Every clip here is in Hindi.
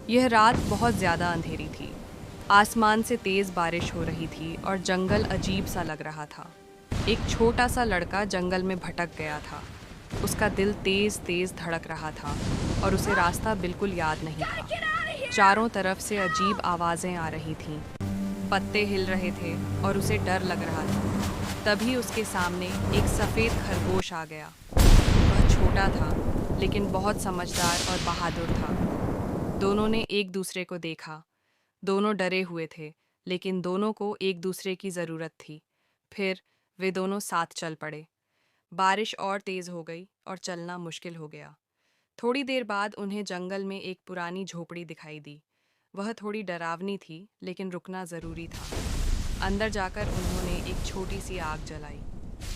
यह रात बहुत ज़्यादा अंधेरी थी। आसमान से तेज़ बारिश हो रही थी और जंगल अजीब सा लग रहा था। एक छोटा सा लड़का जंगल में भटक गया था। उसका दिल तेज़ तेज़ धड़क रहा था और उसे रास्ता बिल्कुल याद नहीं था। चारों तरफ से अजीब आवाज़ें आ रही थीं। पत्ते हिल रहे थे और उसे डर लग रहा था। तभी उसके सामने एक सफ़ेद खरगोश आ गया। वह छोटा था, लेकिन बहुत समझदार और बहादुर था। दोनों ने एक दूसरे को देखा। दोनों डरे हुए थे, लेकिन दोनों को एक दूसरे की ज़रूरत थी। फिर वे दोनों साथ चल पड़े। बारिश और तेज़ हो गई और चलना मुश्किल हो गया। थोड़ी देर बाद उन्हें जंगल में एक पुरानी झोपड़ी दिखाई दी। वह थोड़ी डरावनी थी, लेकिन रुकना ज़रूरी था। अंदर जाकर उन्होंने एक छोटी सी आग जलाई।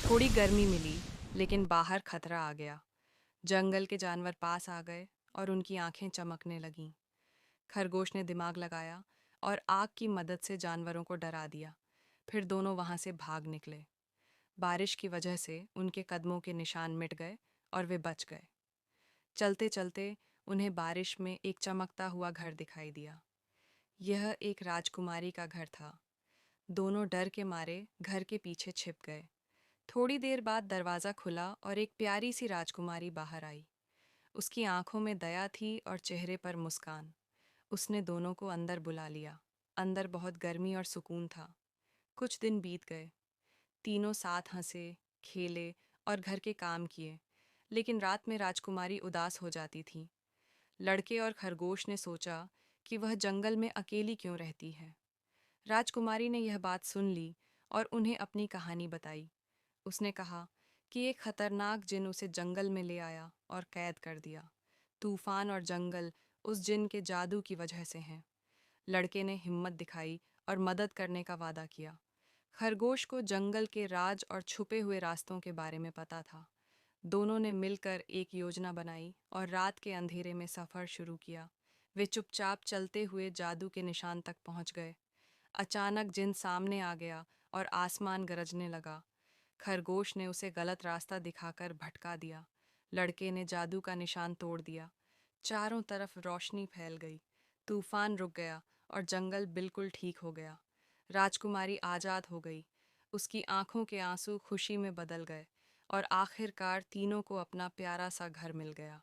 थोड़ी गर्मी मिली, लेकिन बाहर खतरा आ गया। जंगल के जानवर पास आ गए और उनकी आंखें चमकने लगीं। खरगोश ने दिमाग लगाया और आग की मदद से जानवरों को डरा दिया। फिर दोनों वहां से भाग निकले। बारिश की वजह से उनके कदमों के निशान मिट गए और वे बच गए। चलते चलते उन्हें बारिश में एक चमकता हुआ घर दिखाई दिया। यह एक राजकुमारी का घर था। दोनों डर के मारे घर के पीछे छिप गए। थोड़ी देर बाद दरवाज़ा खुला और एक प्यारी सी राजकुमारी बाहर आई। उसकी आंखों में दया थी और चेहरे पर मुस्कान। उसने दोनों को अंदर बुला लिया। अंदर बहुत गर्मी और सुकून था। कुछ दिन बीत गए। तीनों साथ हंसे, खेले और घर के काम किए। लेकिन रात में राजकुमारी उदास हो जाती थी। लड़के और खरगोश ने सोचा कि वह जंगल में अकेली क्यों रहती है। राजकुमारी ने यह बात सुन ली और उन्हें अपनी कहानी बताई। उसने कहा कि एक खतरनाक जिन उसे जंगल में ले आया और कैद कर दिया। तूफान और जंगल उस जिन के जादू की वजह से हैं। लड़के ने हिम्मत दिखाई और मदद करने का वादा किया। खरगोश को जंगल के राज और छुपे हुए रास्तों के बारे में पता था। दोनों ने मिलकर एक योजना बनाई और रात के अंधेरे में सफ़र शुरू किया। वे चुपचाप चलते हुए जादू के निशान तक पहुंच गए। अचानक जिन सामने आ गया और आसमान गरजने लगा। खरगोश ने उसे गलत रास्ता दिखाकर भटका दिया। लड़के ने जादू का निशान तोड़ दिया। चारों तरफ रोशनी फैल गई। तूफान रुक गया और जंगल बिल्कुल ठीक हो गया। राजकुमारी आज़ाद हो गई। उसकी आंखों के आंसू खुशी में बदल गए और आखिरकार तीनों को अपना प्यारा सा घर मिल गया।